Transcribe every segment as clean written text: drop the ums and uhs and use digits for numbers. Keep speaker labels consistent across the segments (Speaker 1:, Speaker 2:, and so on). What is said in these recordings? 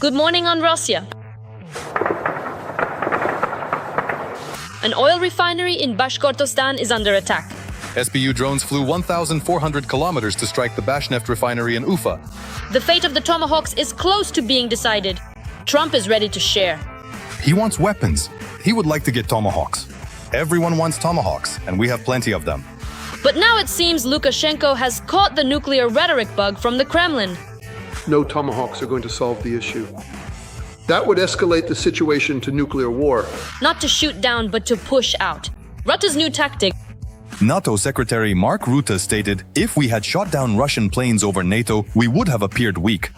Speaker 1: Good morning on Russia. An oil refinery in Bashkortostan is under attack.
Speaker 2: SBU drones flew 1,400 kilometers to strike the Bashneft refinery in Ufa.
Speaker 1: The fate of the Tomahawks is close to being decided. Trump is ready to share.
Speaker 2: He wants weapons. He would like to get Tomahawks. Everyone wants Tomahawks, and we have plenty of them.
Speaker 1: But now it seems Lukashenko has caught the nuclear rhetoric bug from the Kremlin.
Speaker 3: No Tomahawks are going to solve the issue. That would escalate the situation to nuclear war.
Speaker 1: Not to shoot down, but to push out. Rutte's new tactic.
Speaker 2: NATO Secretary Mark Rutte stated, if we had shot down Russian planes over NATO, we would have appeared weak.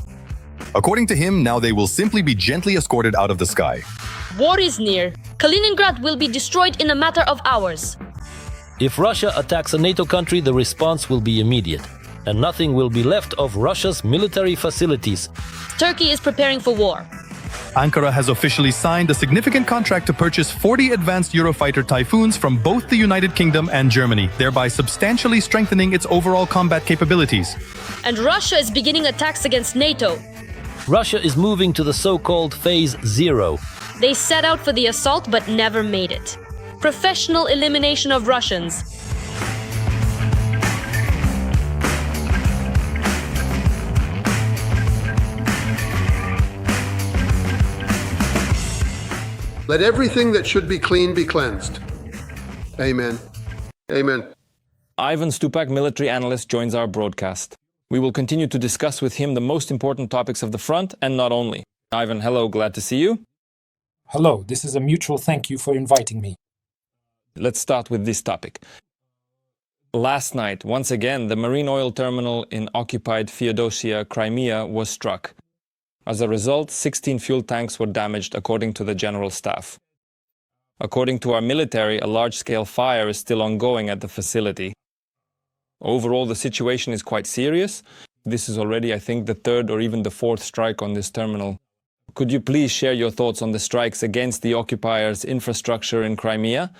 Speaker 2: According to him, now they will simply be gently escorted out of the sky.
Speaker 1: War is near. Kaliningrad will be destroyed in a matter of hours.
Speaker 4: If Russia attacks a NATO country, the response will be immediate, and nothing will be left of Russia's military facilities.
Speaker 1: Turkey is preparing for war.
Speaker 2: Ankara has officially signed a significant contract to purchase 40 advanced Eurofighter Typhoons from both the United Kingdom and Germany, thereby substantially strengthening its overall combat capabilities.
Speaker 1: And Russia is beginning attacks against NATO.
Speaker 4: Russia is moving to the so-called Phase Zero.
Speaker 1: They set out for the assault but never made it. Professional elimination of Russians.
Speaker 3: Let everything that should be clean be cleansed. Amen. Amen.
Speaker 5: Ivan Stupak, military analyst, joins our broadcast. We will continue to discuss with him the most important topics of the front, and not only. Ivan, hello, glad to see you.
Speaker 6: Hello, this is a mutual thank you for inviting me.
Speaker 5: Let's start with this topic. Last night, once again, the marine oil terminal in occupied Feodosia, Crimea, was struck. As a result, 16 fuel tanks were damaged, according to the General Staff. According to our military, a large-scale fire is still ongoing at the facility. Overall, the situation is quite serious. This is already, I think, the third or even the fourth strike on this terminal. Could you please share your thoughts on the strikes against the occupiers' infrastructure in Crimea?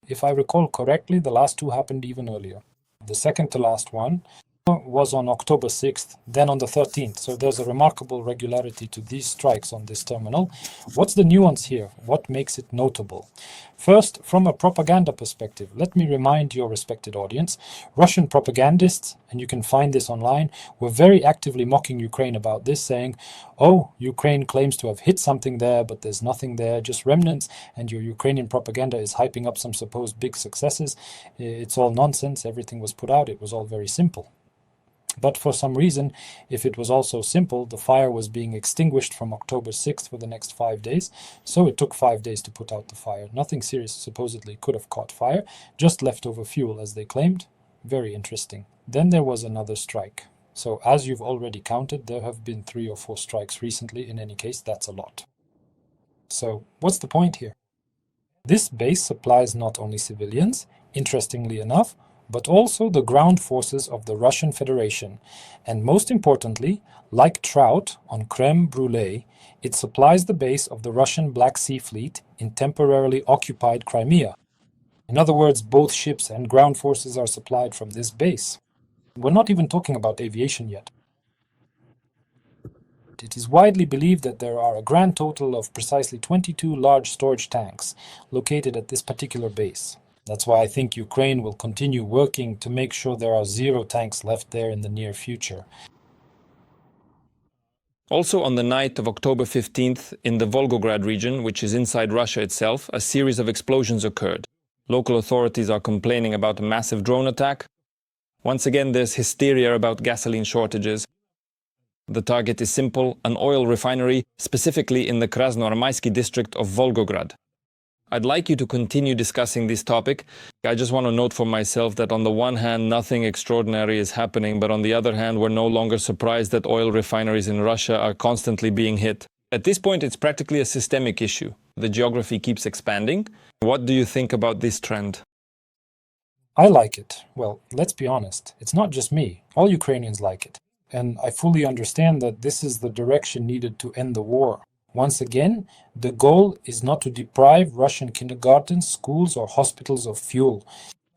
Speaker 6: If I recall correctly, the last two happened even earlier. The second to last one was on October 6th, then on the 13th. So there's a remarkable regularity to these strikes on this terminal. What's the nuance here? What makes it notable? First, from a propaganda perspective, let me remind your respected audience, Russian propagandists, and you can find this online, were very actively mocking Ukraine about this, saying, oh, Ukraine claims to have hit something there, but there's nothing there, just remnants, and your Ukrainian propaganda is hyping up some supposed big successes. It's all nonsense, everything was put out, it was all very simple. But for some reason, if it was all so simple, the fire was being extinguished from October 6th for the next 5 days, so it took 5 days to put out the fire. Nothing serious supposedly could have caught fire, just leftover fuel as they claimed. Very interesting. Then there was another strike. So as you've already counted, there have been 3 or 4 strikes recently. In any case, that's a lot. So what's the point here? This base supplies not only civilians, interestingly enough, but also the ground forces of the Russian Federation, and most importantly, like trout on crème brûlée, it supplies the base of the Russian Black Sea Fleet in temporarily occupied Crimea. In other words, both ships and ground forces are supplied from this base. We're not even talking about aviation yet. It is widely believed that there are a grand total of precisely 22 large storage tanks located at this particular base. That's why I think Ukraine will continue working to make sure there are 0 tanks left there in the near future.
Speaker 5: Also on the night of October 15th, in the Volgograd region, which is inside Russia itself, a series of explosions occurred. Local authorities are complaining about a massive drone attack. Once again, there's hysteria about gasoline shortages. The target is simple, an oil refinery, specifically in the Krasnoarmaysky district of Volgograd. I'd like you to continue discussing this topic. I just want to note for myself that on the one hand, nothing extraordinary is happening, but on the other hand, we're no longer surprised that oil refineries in Russia are constantly being hit. At this point, it's practically a systemic issue. The geography keeps expanding. What do you think about this trend?
Speaker 6: I like it. Well, let's be honest. It's not just me. All Ukrainians like it. And I fully understand that this is the direction needed to end the war. Once again, the goal is not to deprive Russian kindergartens, schools or hospitals of fuel.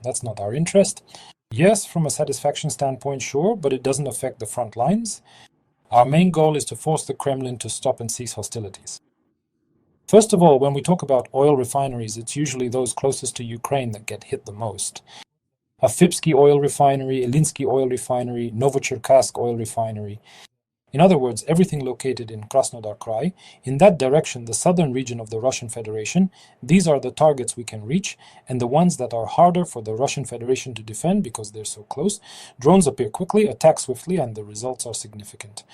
Speaker 6: That's not our interest. Yes, from a satisfaction standpoint, sure, but it doesn't affect the front lines. Our main goal is to force the Kremlin to stop and cease hostilities. First of all, when we talk about oil refineries, it's usually those closest to Ukraine that get hit the most. A Fipsky oil refinery, Ilinsky oil refinery, Novocherkassk oil refinery. In other words, everything located in Krasnodar Krai, in that direction, the southern region of the Russian Federation, these are the targets we can reach, and the ones that are harder for the Russian Federation to defend because they're so close. Drones appear quickly, attack swiftly, and the results are significant.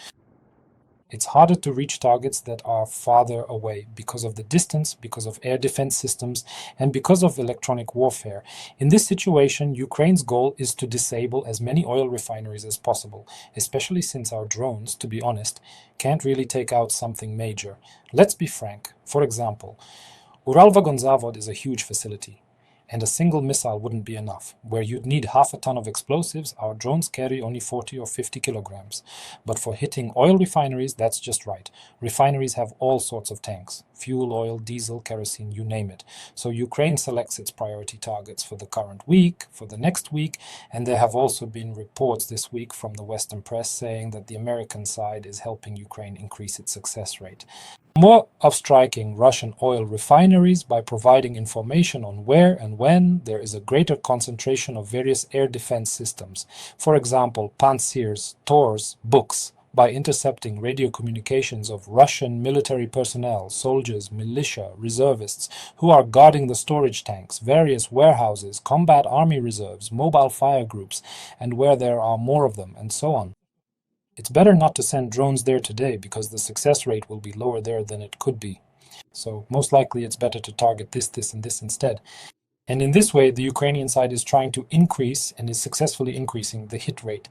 Speaker 6: It's harder to reach targets that are farther away because of the distance, because of air defense systems, and because of electronic warfare. In this situation, Ukraine's goal is to disable as many oil refineries as possible, especially since our drones, to be honest, can't really take out something major. Let's be frank. For example, Uralvagonzavod is a huge facility, and a single missile wouldn't be enough. Where you'd need half a ton of explosives, our drones carry only 40 or 50 kilograms. But for hitting oil refineries, that's just right. Refineries have all sorts of tanks. Fuel, oil, diesel, kerosene, you name it. So Ukraine selects its priority targets for the current week, for the next week, and there have also been reports this week from the Western press saying that the American side is helping Ukraine increase its success rate. More of striking Russian oil refineries by providing information on where and when there is a greater concentration of various air defense systems. For example, Pantsirs, Tors, books, by intercepting radio communications of Russian military personnel, soldiers, militia, reservists, who are guarding the storage tanks, various warehouses, combat army reserves, mobile fire groups, and where there are more of them, and so on. It's better not to send drones there today because the success rate will be lower there than it could be. So most likely it's better to target this, and this instead. And in this way, the Ukrainian side is trying to increase and is successfully increasing the hit rate.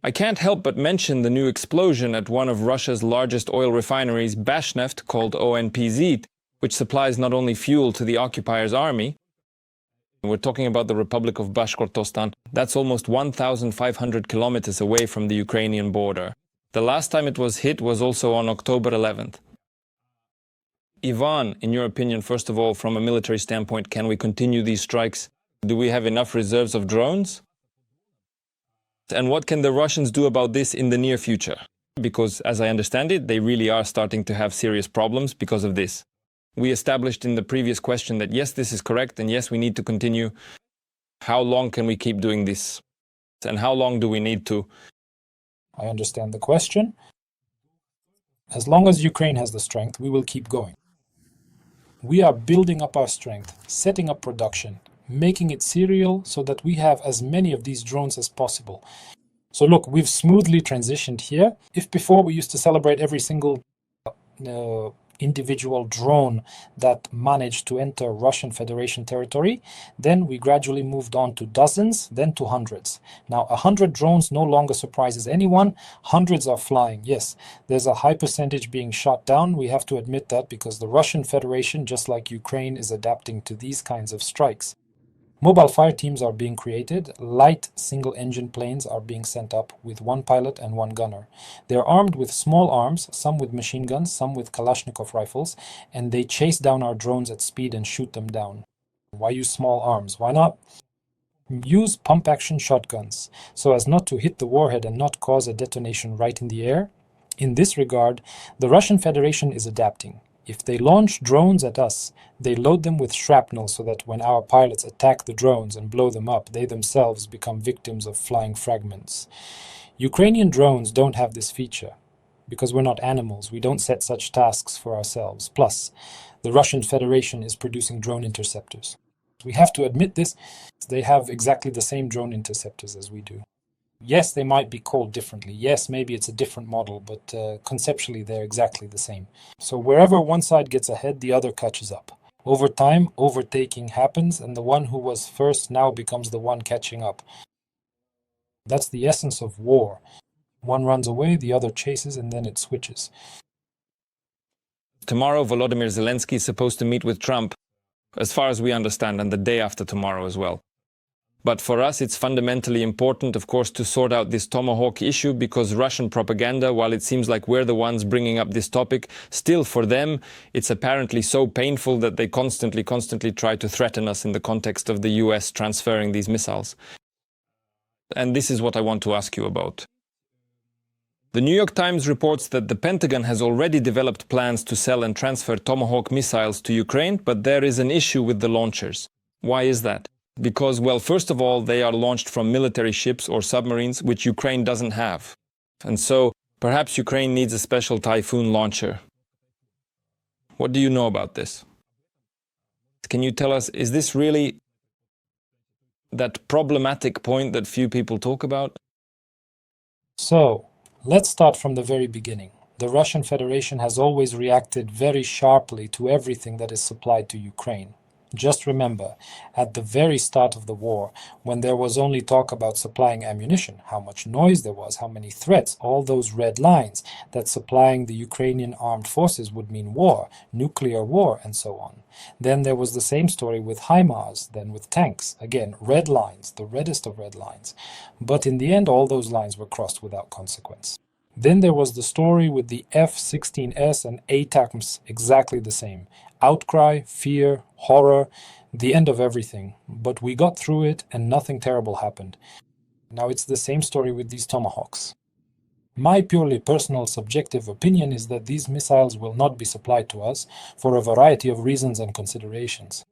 Speaker 5: I can't help but mention the new explosion at one of Russia's largest oil refineries, Bashneft, called ONPZ, which supplies not only fuel to the occupier's army. We're talking about the Republic of Bashkortostan. That's almost 1,500 kilometers away from the Ukrainian border. The last time it was hit was also on October 11th. Ivan, in your opinion, first of all, from a military standpoint, can we continue these strikes? Do we have enough reserves of drones? And what can the Russians do about this in the near future? Because, as I understand it, they really are starting to have serious problems because of this. We established in the previous question that yes, this is correct, and yes, we need to continue. How long can we keep doing this? And how long do we need to?
Speaker 6: I understand the question. As long as Ukraine has the strength, we will keep going. We are building up our strength, setting up production, making it serial so that we have as many of these drones as possible. So look, we've smoothly transitioned here. If before we used to celebrate every single individual drone that managed to enter Russian Federation territory, then we gradually moved on to dozens, then to hundreds. Now 100 drones no longer surprises anyone. Hundreds are flying. Yes, there's a high percentage being shot down. We have to admit that because the Russian Federation, just like Ukraine, is adapting to these kinds of strikes. Mobile fire teams are being created. Light single-engine planes are being sent up with one pilot and one gunner. They're armed with small arms, some with machine guns, some with Kalashnikov rifles, and they chase down our drones at speed and shoot them down. Why use small arms? Why not use pump-action shotguns so as not to hit the warhead and not cause a detonation right in the air? In this regard, the Russian Federation is adapting. If they launch drones at us, they load them with shrapnel so that when our pilots attack the drones and blow them up, they themselves become victims of flying fragments. Ukrainian drones don't have this feature. Because we're not animals, we don't set such tasks for ourselves. Plus, the Russian Federation is producing drone interceptors. We have to admit this. They have exactly the same drone interceptors as we do. Yes, they might be called differently. Yes, maybe it's a different model, but conceptually they're exactly the same. So wherever one side gets ahead, the other catches up. Over time, overtaking happens, and the one who was first now becomes the one catching up. That's the essence of war. One runs away, the other chases, and then it switches.
Speaker 5: Tomorrow, Volodymyr Zelensky is supposed to meet with Trump, as far as we understand, and the day after tomorrow as well. But for us, it's fundamentally important, of course, to sort out this Tomahawk issue because Russian propaganda, while it seems like we're the ones bringing up this topic, still for them, it's apparently so painful that they constantly try to threaten us in the context of the US transferring these missiles. And this is what I want to ask you about. The New York Times reports that the Pentagon has already developed plans to sell and transfer Tomahawk missiles to Ukraine, but there is an issue with the launchers. Why is that? Because, well, first of all, they are launched from military ships or submarines, which Ukraine doesn't have. And so, perhaps Ukraine needs a special Typhoon launcher. What do you know about this? Can you tell us, is this really that problematic point that few people talk about?
Speaker 6: So, let's start from the very beginning. The Russian Federation has always reacted very sharply to everything that is supplied to Ukraine. Just remember, at the very start of the war, when there was only talk about supplying ammunition, how much noise there was, how many threats, all those red lines, that supplying the Ukrainian armed forces would mean war, nuclear war, and so on. Then there was the same story with HIMARS, then with tanks. Again, red lines, the reddest of red lines. But in the end, all those lines were crossed without consequence. Then there was the story with the F-16S and ATACMS, exactly the same. Outcry, fear, horror, the end of everything. But we got through it and nothing terrible happened. Now it's the same story with these Tomahawks. My purely personal subjective opinion is that these missiles will not be supplied to us for a variety of reasons and considerations.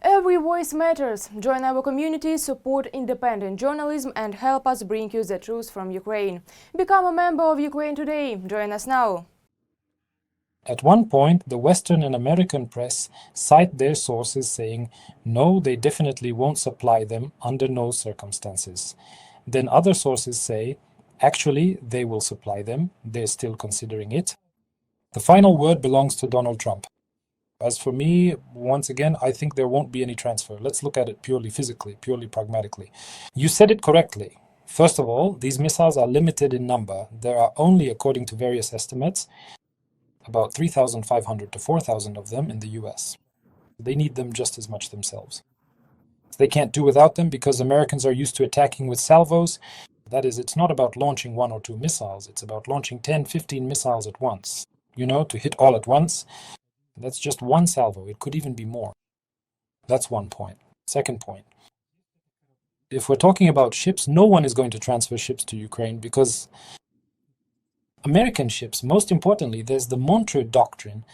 Speaker 7: Every voice matters. Join our community, support independent journalism and help us bring you the truth from Ukraine. Become a member of Ukraine Today. Join us now.
Speaker 6: At one point, the Western and American press cite their sources saying, no, they definitely won't supply them under no circumstances. Then other sources say, actually, they will supply them, they're still considering it. The final word belongs to Donald Trump. As for me, once again, I think there won't be any transfer. Let's look at it purely physically, purely pragmatically. You said it correctly. First of all, these missiles are limited in number. There are only, according to various estimates, about 3,500 to 4,000 of them in the US. They need them just as much themselves. They can't do without them because Americans are used to attacking with salvos. That is, it's not about launching 1 or 2 missiles, it's about launching 10, 15 missiles at once. You know, to hit all at once. That's just one salvo, it could even be more. That's one point. Second point. If we're talking about ships, no one is going to transfer ships to Ukraine because American ships, most importantly, there's the Montreux Doctrine.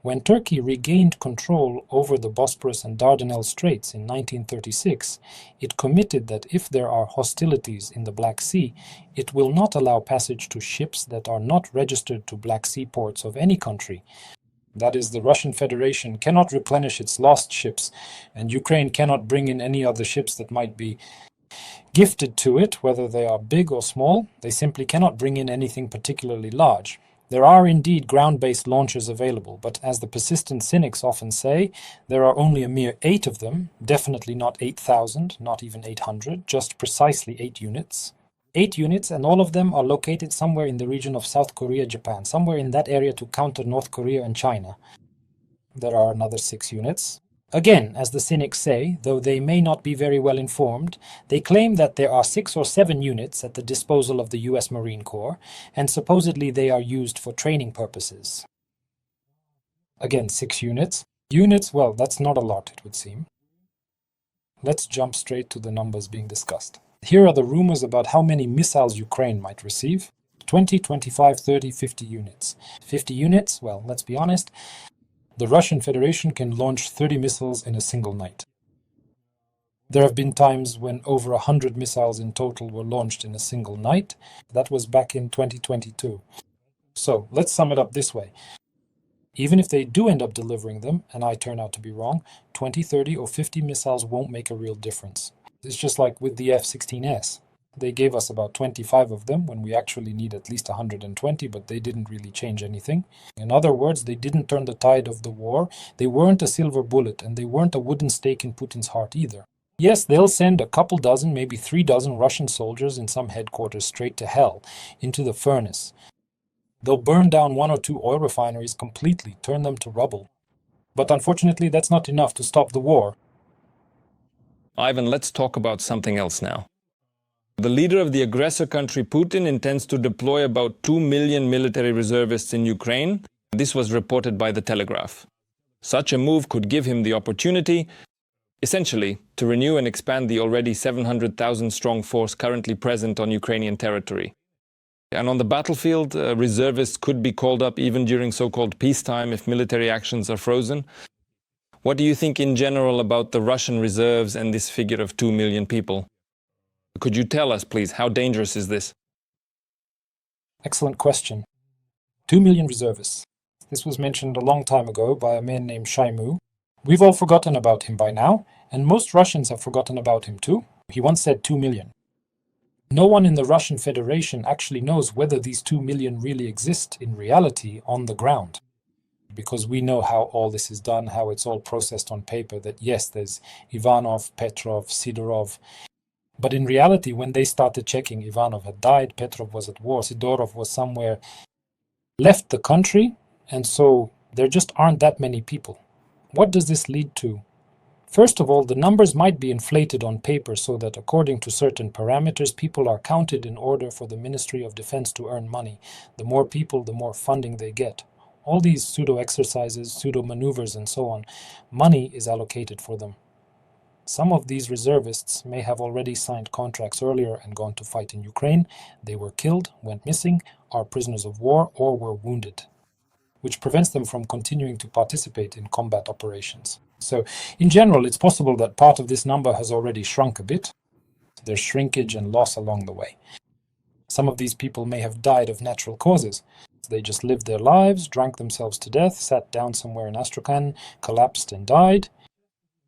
Speaker 6: When Turkey regained control over the Bosporus and Dardanelles Straits in 1936, it committed that if there are hostilities in the Black Sea, it will not allow passage to ships that are not registered to Black Sea ports of any country. That is, the Russian Federation cannot replenish its lost ships, and Ukraine cannot bring in any other ships that might be gifted to it, whether they are big or small. They simply cannot bring in anything particularly large. There are indeed ground-based launchers available, but as the persistent cynics often say, there are only a mere 8 of them, definitely not 8,000, not even 800, just precisely 8 units. 8 units, and all of them are located somewhere in the region of South Korea, Japan, somewhere in that area to counter North Korea and China. There are another 6 units. Again, as the cynics say, though they may not be very well informed, they claim that there are 6 or 7 units at the disposal of the US Marine Corps, and supposedly they are used for training purposes. Again, 6 units. Units, well, that's not a lot, it would seem. Let's jump straight to the numbers being discussed. Here are the rumors about how many missiles Ukraine might receive. 20, 25, 30, 50 units. 50 units, well, let's be honest, the Russian Federation can launch 30 missiles in a single night. There have been times when over 100 missiles in total were launched in a single night. That was back in 2022. So, let's sum it up this way. Even if they do end up delivering them, and I turn out to be wrong, 20, 30 or 50 missiles won't make a real difference. It's just like with the F-16S. They gave us about 25 of them when we actually need at least 120, but they didn't really change anything. In other words, they didn't turn the tide of the war. They weren't a silver bullet, and they weren't a wooden stake in Putin's heart either. Yes, they'll send a couple dozen, maybe 3 dozen Russian soldiers in some headquarters straight to hell, into the furnace. They'll burn down 1 or 2 oil refineries completely, turn them to rubble. But unfortunately, that's not enough to stop the war.
Speaker 5: Ivan, let's talk about something else now. The leader of the aggressor country, Putin, intends to deploy about 2 million military reservists in Ukraine. This was reported by The Telegraph. Such a move could give him the opportunity, essentially, to renew and expand the already 700,000-strong force currently present on Ukrainian territory. And on the battlefield, reservists could be called up even during so-called peacetime if military actions are frozen. What do you think in general about the Russian reserves and this figure of 2 million people? Could you tell us, please, how dangerous is this?
Speaker 6: Excellent question. 2 million reservists. This was mentioned a long time ago by a man named Shaimu. We've all forgotten about him by now, and most Russians have forgotten about him too. He once said 2 million. No one in the Russian Federation actually knows whether these 2 million really exist in reality on the ground. Because we know how all this is done, how it's all processed on paper, that yes, there's Ivanov, Petrov, Sidorov. But in reality, when they started checking, Ivanov had died, Petrov was at war, Sidorov was somewhere, left the country, and so there just aren't that many people. What does this lead to? First of all, the numbers might be inflated on paper so that according to certain parameters, people are counted in order for the Ministry of Defense to earn money. The more people, the more funding they get. All these pseudo-exercises, pseudo-maneuvers and so on, money is allocated for them. Some of these reservists may have already signed contracts earlier and gone to fight in Ukraine. They were killed, went missing, are prisoners of war, or were wounded, which prevents them from continuing to participate in combat operations. So, in general, it's possible that part of this number has already shrunk a bit. There's shrinkage and loss along the way. Some of these people may have died of natural causes. They just lived their lives, drank themselves to death, sat down somewhere in Astrakhan, collapsed and died.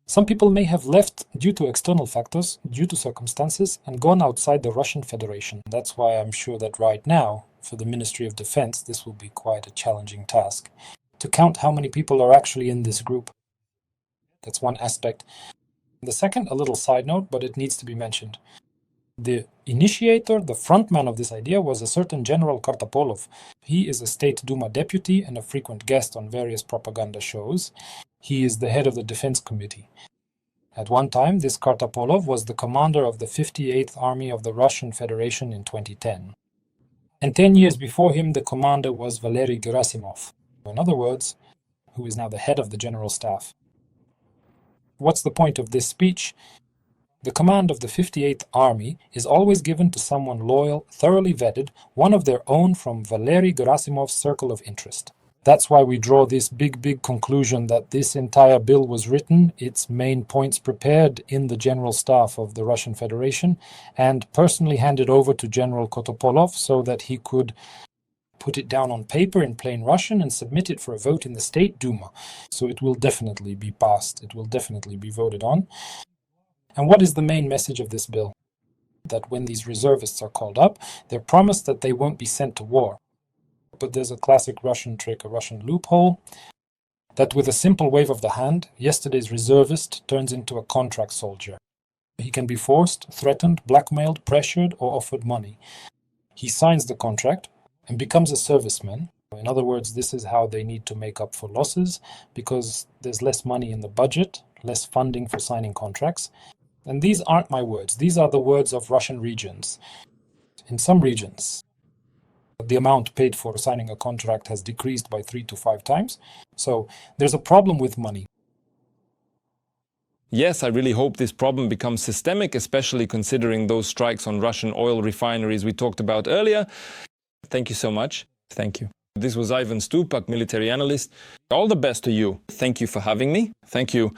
Speaker 6: Some people may have left due to external factors, due to circumstances, and gone outside the Russian Federation. That's why I'm sure that right now, for the Ministry of Defense, this will be quite a challenging task, to count how many people are actually in this group. That's one aspect. The second, a little side note, but it needs to be mentioned. The initiator, the frontman of this idea, was a certain General Kartapolov. He is a State Duma deputy and a frequent guest on various propaganda shows. He is the head of the Defense Committee. At one time, this Kartapolov was the commander of the 58th Army of the Russian Federation in 2010. And 10 years before him, the commander was Valery Gerasimov, in other words, who is now the head of the General Staff. What's the point of this speech? The command of the 58th Army is always given to someone loyal, thoroughly vetted, one of their own from Valery Gerasimov's circle of interest. That's why we draw this big conclusion that this entire bill was written, its main points prepared in the General Staff of the Russian Federation, and personally handed over to General Kotopolov so that he could put it down on paper in plain Russian and submit it for a vote in the State Duma. So it will definitely be passed, it will definitely be voted on. And what is the main message of this bill? That when these reservists are called up, they're promised that they won't be sent to war. But there's a classic Russian trick, a Russian loophole, that with a simple wave of the hand, yesterday's reservist turns into a contract soldier. He can be forced, threatened, blackmailed, pressured, or offered money. He signs the contract and becomes a serviceman. In other words, this is how they need to make up for losses, because there's less money in the budget, less funding for signing contracts. And these aren't my words. These are the words of Russian regions. In some regions, the amount paid for signing a contract has decreased by 3 to 5 times. So there's a problem with money.
Speaker 5: Yes, I really hope this problem becomes systemic, especially considering those strikes on Russian oil refineries we talked about earlier. Thank you so much. Thank you. This was Ivan Stupak, military analyst. All the best to you. Thank you for having me. Thank you